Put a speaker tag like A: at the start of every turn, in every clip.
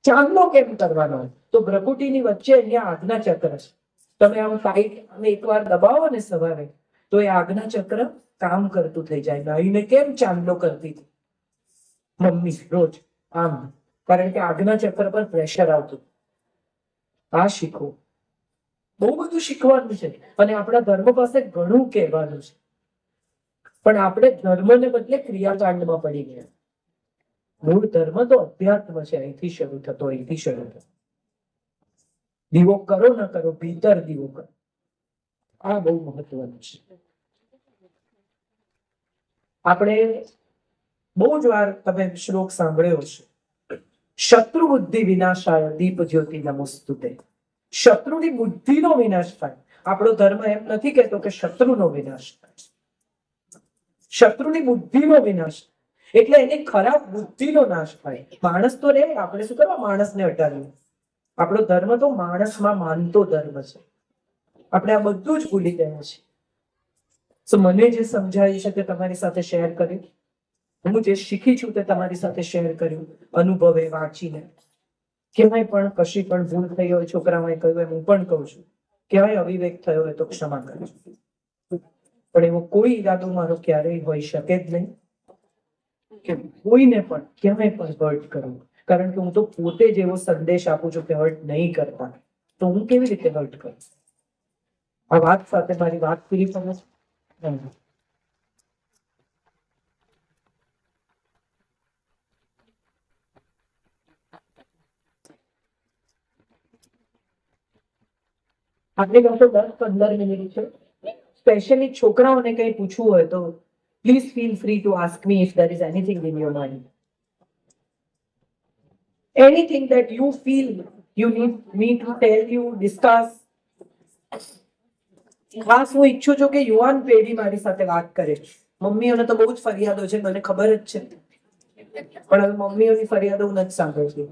A: ચાંદલો કેમ કરવાનો? તો ભ્રકુટીની વચ્ચે અહીંયા આજ્ઞા ચક્ર છે. તમે આમ ટાઈટ અને એકવાર દબાવો ને સવારે તો એ આજ્ઞા ચક્ર કામ કરતું થઈ જાય. ગાયને કેમ ચાંદલો કરતી હતી મમ્મી રોજ આમ, કારણ કે આજ્ઞા ચક્ર પર પ્રેશર આવતું. આ શીખવું, બહુ બધું શીખવાનું છે અને આપણા ધર્મ પાસે ઘણું કહેવાનું છે, પણ આપણે ધર્મને બદલે ક્રિયાકાંડમાં પડી ગયા. મૂળ ધર્મ તો અધ્યાત્મ છે, અહીંથી શરૂ થતો, અહીંથી શરૂ થતો. દીવો કરો ન કરો, ભીતર દીવો કરો. આ બહુ મહત્વનું છે. આપણે બહુ જ વાર તમે શ્લોક સાંભળ્યો છે, શત્રુ બુદ્ધિ વિનાશાય દીપ જ્યોતિ નમસ્તુતે. શત્રુની બુદ્ધિનો વિનાશ થાય. આપણો ધર્મ એમ નથી કહેતો કે શત્રુનો વિનાશ થાય, શત્રુની બુદ્ધિનો વિનાશ, એટલે એની ખરાબ બુદ્ધિનો નાશ થાય. માણસ તો રે, આપણે શું કરવા માણસને હટાવીએ? આપણો ધર્મ તો માણસમાં માનતો ધર્મ છે. આપણે આ બધું જ ભૂલી ગયા છીએ. તો મને જે સમજાય છે તે તમારી સાથે શેર કર્યું. હું જે શીખી છું તે તમારી સાથે શેર કર્યું, અનુભવે વાંચીને. ક્યાંય પણ કશી પણ ભૂલ થઈ હોય, છોકરાઓએ કહ્યું હોય, હું પણ કહું છું, ક્યાંય અવિવેક થયો હોય તો ક્ષમા કરજો. પણ એવો કોઈ ઈરાદો મારો ક્યારેય હોઈ શકે જ નહીં કે કોઈને પણ ક્યાંય પણ હર્ટ કરું, કારણ કે હું તો પોતે જ એવો સંદેશ આપું છું કે હર્ટ નહીં કરતા, તો હું કેવી રીતે હર્ટ કરું? આ વાત સાથે મારી વાત પૂરી કરે છે. આપણી પાસે 10-15 મિનિટ છે. સ્પેશિયલી છોકરાઓને કંઈ પૂછવું હોય તો please feel free to ask me if there is anything in your mind. Anything that you feel you need me to tell you, discuss. ખાસ હું ઈચ્છું છું કે યુવાન પેઢી મારી સાથે વાત કરે. મમ્મીઓને તો બહુ જ ફરિયાદો છે, મને ખબર જ છે, પણ હવે મમ્મીઓની ફરિયાદો હું નથી સાંભળતી.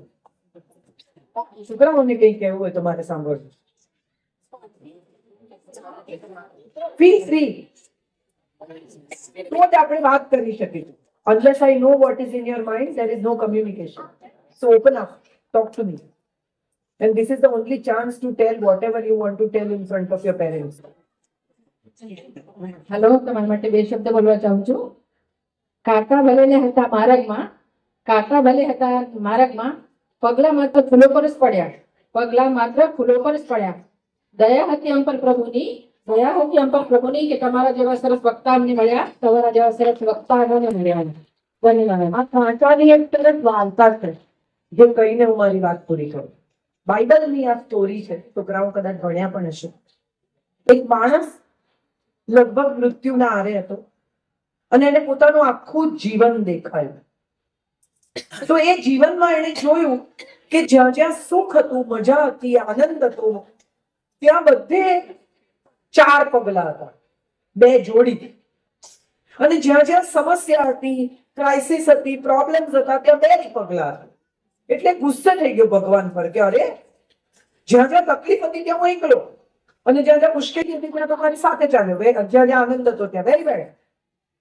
A: છોકરાઓને કંઈ કહેવું હોય તો મારે સાંભળવું. ફીલ ફ્રી, તો જ આપણે વાત કરી શકીશું. Unless I know what is in your mind, there is no communication. So open up, talk to me. And this is the only chance to tell whatever you want to tell in front of your parents.
B: Hello, તમારા માટે બે શબ્દ બોલવા ચાહું છું. કાકા ભલે હતા માર્ગમાં, કાકા ભલે હતા માર્ગમાં, પગલા માત્ર ફૂલો પર જ પડ્યા, પગલા માત્ર ફૂલો પર જ પડ્યા. દયા હતી અમ પર પ્રભુની, દયા હતી અમ પર પ્રભુની કે તમારા જેવા સરસ વક્તા અમને મળ્યા, તમારા જેવા સરસ વક્તા અમને મળ્યા. ધન્યવાદ.
A: આ વાંચવાની એક તરફ વાર્તા છે જે કહીને હું મારી વાત પૂરી કરું. બાઇબલની આ સ્ટોરી છે, છોકરાઓ કદાચ ભણ્યા પણ હશે. એક માણસ લગભગ મૃત્યુના આરે હતો અને એને પોતાનું આખું જીવન દેખાયું. તો એ જીવનમાં એને જોયું કે જ્યાં જ્યાં સુખ હતું, મજા હતી, આનંદ હતો, ત્યાં બધે 4 પગલા હતા, 2 જોડી. અને જ્યાં જ્યાં સમસ્યા હતી, ક્રાઇસિસ હતી, પ્રોબ્લેમ્સ હતા, ત્યાં 2 જ પગલા હતા. એટલે ગુસ્સે થઈ ગયો ભગવાન પર કે અરે, જ્યાં જ્યાં તકલીફ હતી ત્યાં હું એકલો, અને જ્યાં જ્યાં મુશ્કેલી હતી ત્યાં તો મારી સાથે ચાલ્યો, જ્યાં જ્યાં આનંદ હતો ત્યાં વેરી બેડ.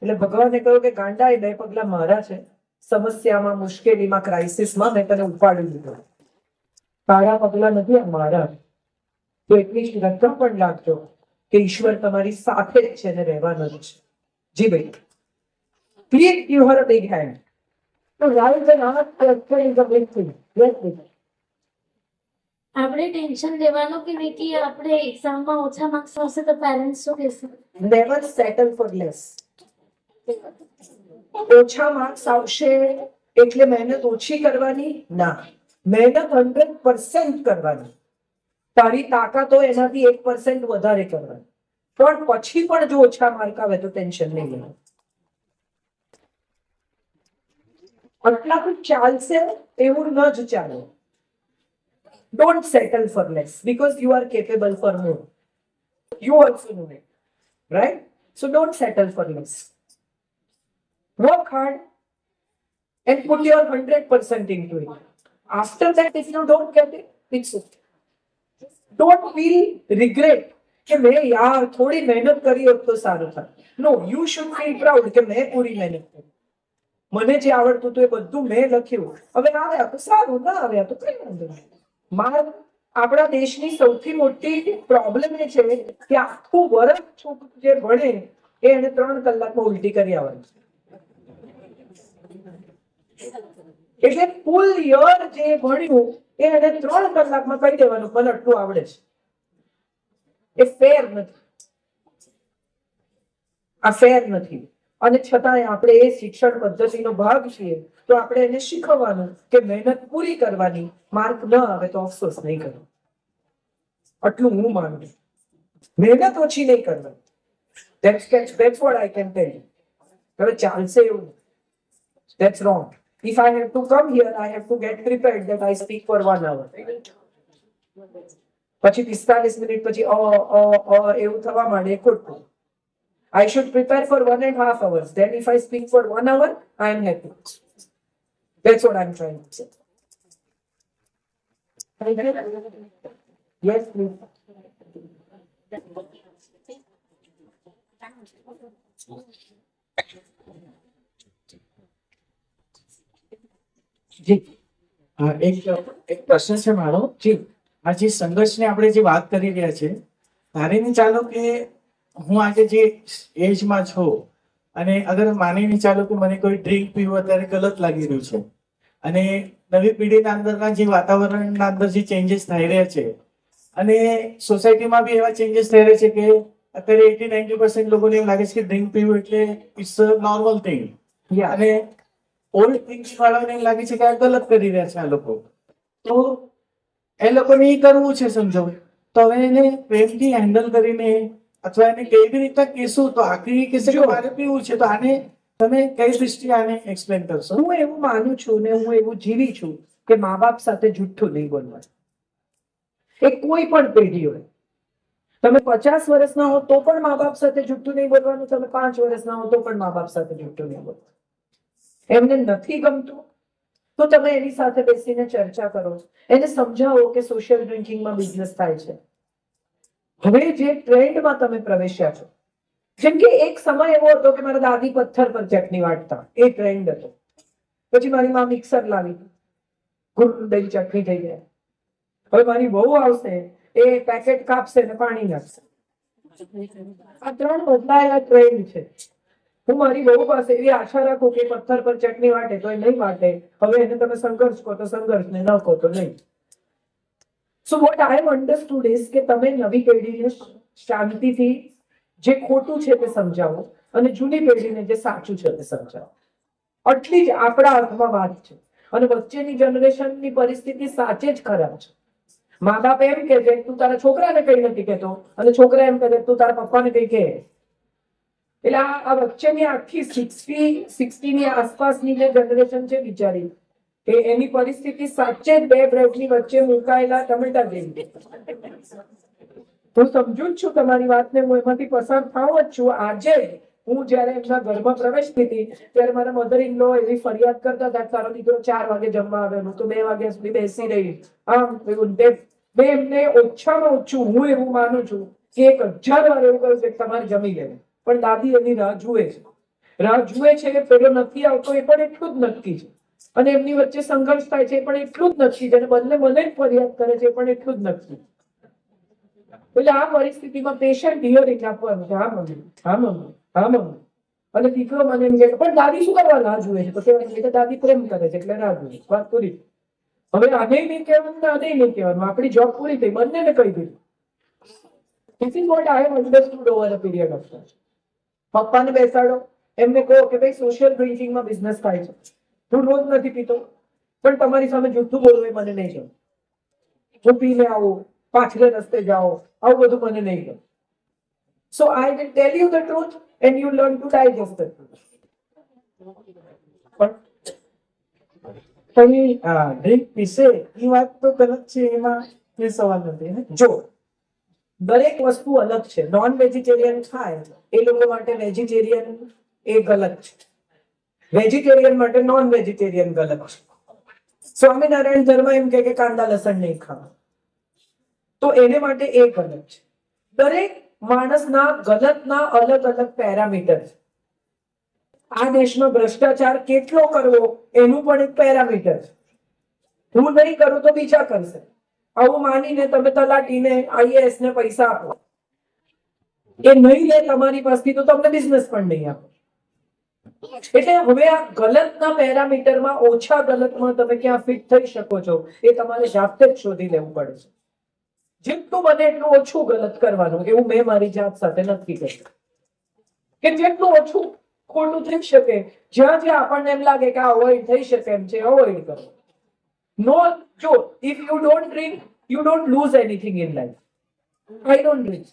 A: એટલે ભગવાને કહ્યું કે ગાંડા, એ 2 પગલા મારા છે. સમસ્યામાં, મુશ્કેલીમાં, ક્રાઇસિસમાં મેં તને ઉપાડી લીધો. તારા પગલા નથી, આ મારા. તો એટલી જ રકમ પણ લાગજો કે ઈશ્વર તમારી સાથે જ છે ને રહેવાનો જ છે. જી ભાઈ, please give her a big hand. So rather than ask, question is a big thing. Yes, please.
C: આપણે ટેન્શન લેવાનું કે નહીં કે આપણે એક્ઝામમાં ઓછા માર્ક્સ આવશે તો પેરેન્ટ્સ શું કહેશે?
A: Never settle for less. ઓછા માર્ક્સ આવશે એટલે મહેનત ઓછી કરવાની ના, મહેનત 100% કરવાની. તારી તાકાત હોય એનાથી 1% વધારે કરવાની. પણ પછી પણ જો ઓછા માર્ક આવે તો ટેન્શન નહીં લેવાનું. આટલાથી ચાલશે એવું ન જ ચાલે. Don't settle for less because you are capable for more. You also know it, right? So don't settle for less. Work hard and put your 100% into it. After that, if you don't get it, it's okay. Don't feel regret કે મેં યાર થોડી મહેનત કરી હોત તો સારું થાય. No, you should feel proud કે મેં પૂરી મહેનત કરી. મને જે આવડતું હતું એ બધું મેં લખ્યું. હવે આવ્યા તો સારું, ના આવ્યા તો કઈ વાંધો નહીં. માર્ક આપણા દેશની સૌથી મોટી પ્રોબ્લેમ એ છે કે આખું વર્ષ છોકરું જે ભણે એ એને 3 કલાકમાં ઉલટી કરી આવવાની. એટલે ફૂલ યર જે ભણ્યું એ એને 3 કલાકમાં કહી દેવાનું મને આટલું આવડે છે. એ ફેર નથી. આ ફેર નથી. અને છતાંય આપણે એ શિક્ષણ પદ્ધતિનો ભાગ છીએ તો આપણે એને શીખવવાનું કે મહેનત પૂરી કરવાની, માર્ક ન આવે તો અફસોસ નહીં કરવાનો. આટલું હું માનું છું. મહેનત ઓછી નહીં કરવાની. That's what I can tell you. હવે ચાલશે એવું. That's wrong. If I have to come here, I have to get prepared that I speak for 1 hour. પછી 45 મિનિટ પછી એવું થવા માંડે ખોટું. I should prepare for 1.5 hours. Then if I speak for 1 hour, I am happy. That's what I'm trying to say. Yes, please.
D: જી એક પ્રશ્ન છે મારો. જી, આ જે સંઘર્ષને આપણે જે વાત કરી રહ્યા છે, ધારીને ચાલો કે હું આજે જે એજમાં છું અને અગર માનીને ચાલો કે મને કોઈ ડ્રિંક પીવું અત્યારે ગલત લાગી રહ્યું છે અને નવી પેઢીના અંદરના જે વાતાવરણના અંદર જે ચેન્જીસ થઈ રહ્યા છે અને સોસાયટીમાં બી એવા ચેન્જીસ થઈ રહ્યા છે કે અત્યારે 80-90% લોકોને એવું લાગે છે કે ડ્રિંક પીવું એટલે ઇટ્સ અ નોર્મલ થિંગ. અને ઓલ્ડ થિંગ્સ વાળાને એમ લાગે છે કે આ ગલત કરી રહ્યા છે આ લોકો. તો એ લોકોને એ કરવું છે સમજો, તો હવે એને પ્રેમથી હેન્ડલ કરીને અથવા એને કેવી રીતે કહેશું તો આખરી કહેશે કે મારે પીવું છે, તો આને તમે કઈ દૃષ્ટિએ આને એક્સપ્લેન કરશો?
A: હું એવું માનું છું ને હું એવું જીવી છું કે મા બાપ સાથે જુઠ્ઠું નહીં બોલવાનું. એ કોઈ પણ પેઢી હોય. તમે 50 વર્ષના હો તો પણ મા બાપ સાથે જુઠ્ઠું નહીં બોલવાનું. તમે 5 વર્ષના હો તો પણ મા બાપ સાથે જુઠ્ઠું નહીં બોલવાનું. એમને નથી ગમતું તો તમે એની સાથે બેસીને ચર્ચા કરો, એને સમજાવો કે સોશિયલ ડ્રિંકિંગમાં બિઝનેસ થાય છે. હવે જે ટ્રેન્ડમાં તમે પ્રવેશ્યા છો, જેમ કે એક સમય એવો હતો કે મારા દાદી પથ્થર પર ચટણી વાટતા, એ ટ્રેન્ડ હતો. પછી મારી માં મિક્સર લાવી, ગુડ દહીં ચટણી થઈ ગયા. હવે મારી વહુ આવશે, એ પેકેટ કાપશે ને પાણી નાખશે. આ 3 બદલાયેલા ટ્રેન્ડ છે. હું મારી વહુ પાસે એવી આશા રાખું કે પથ્થર પર ચટણી વાટે તો એ નહીં વાટે. હવે એને તમે સંઘર્ષ કહો તો સંઘર્ષ, ને ન કહો તો નહીં. So what I have understood is કે તમે નવી પેઢીને શાંતિથી જે ખોટું છે તે સમજાવો અને જૂની પેઢીને જે સાચું છે તે સમજાવો. આટલી જ આપણા હાથમાં વાત છે. અને વચ્ચેની જનરેશનની પરિસ્થિતિ સાચે જ ખરાબ છે. મા બાપ એમ કે છે તું તારા છોકરાને કઈ નથી કહેતો અને છોકરા એમ કહે તું તારા પપ્પાને કઈ કહે. એટલે આ વચ્ચેની આખી 60 ની આસપાસની જે જનરેશન છે બિચારી, એની પરિસ્થિતિ સાચે જ 2 બ્રેડની વચ્ચે મુકાયેલા ટમેટા જેવી. હું સમજુ જ છું તમારી વાતને, હું એમાંથી પસાર થાવ જ છું. આજે હું જયારે એમના ઘરમાં પ્રવેશતી હતી ત્યારે મારા મધર ઇન લો એવી ફરિયાદ કરતા હતા તારો દીકરો 4 વાગે જમવા આવેલો તો 2 વાગ્યા સુધી બેસી રહી. આમ મેં એમને ઓછામાં ઓછું હું એવું માનું છું કે 1000 વાર એવું કહ્યું કે તમારે જમી લેવું, પણ દાદી એની રાહ જુએ છે. રાહ જુએ છે કે પેલો નથી આવતો એ પણ એટલું જ નક્કી છે. અને એમની વચ્ચે સંઘર્ષ થાય છે એ પણ એટલું જ નક્કી છે. અને બંને મને જ ફરિયાદ કરે છે એ પણ એટલું જ નક્કી. એટલે આ પરિસ્થિતિમાં પેશન્ટ હિયરિંગ આપવાનું છે. હા મમ્મી, હા મમ્મી, હા મમ્મી. અને દીકરો મને એમ કહે પણ દાદી શું કરવા રાહ જુએ છે? તો કહેવાય કે દાદી પ્રેમ કરે છે એટલે રાહ જુએ. વાત પૂરી. હવે આને નહીં કહેવાનું ને આને નહીં કહેવાનું. આપણી જોબ પૂરી થઈ, બંનેને કહી દીધું. This is what I have understood over a period of time. પપ્પાને બેસાડો, એમને કહો કે ભાઈ સોશિયલ ડ્રિંકિંગમાં બિઝનેસ થાય છે. હું રોજ નથી પીતો પણ તમારી સામે જૂઠું બોલવું એ મને નહીં ગમે. હું પીને આવું, પાછલે રસ્તે જાઓ, આવું બધું મને નહીં ગમે. So I will tell you the truth and you learn to digest the truth.
D: પણ ડ્રિંક પીશે એ વાત તો ગલત છે, એમાં કોઈ સવાલ નથી ને.
A: જો દરેક વસ્તુ અલગ છે. નોન વેજીટેરિયન ખાય એ લોકો માટે વેજીટેરિયન એ ગલત છે. વેજીટેરિયન માટે નોન વેજીટેરિયન ગલત છે. સ્વામિનારાયણ ધર્મ એમ કે કાંદા લસણ નહીં ખાવા, તો એને માટે એ ગલત છે. દરેક માણસના ગલતના અલગ અલગ પેરામીટર છે. આ દેશમાં ભ્રષ્ટાચાર કેટલો કરવો એનું પણ એક પેરામીટર છે. હું નહીં કરું તો બીજા કરશે, આવું માનીને તમે તલાટીને આઈએએસ ને પૈસા આપો, એ નહીં લે તમારી પાસેથી તો તમને બિઝનેસ પણ નહીં આપો. એટલે હવે આ ગલતના પેરામીટરમાં ઓછા ગલતમાં તમે ક્યાં ફિટ થઈ શકો છો એ તમારે જાતે જ શોધી લેવું પડે છે. જેટલું બને એટલું ઓછું ગલત કરવાનું, એવું મેં મારી જાત સાથે નક્કી કર્યું કે જેટલું ઓછું ખોટું થઈ શકે, જ્યાં જ્યાં આપણને એમ લાગે કે આ અવોઇડ થઈ શકે એમ છે અવોઇડ કરો. નો, જો if you don't drink you don't lose anything in life. I don't drink,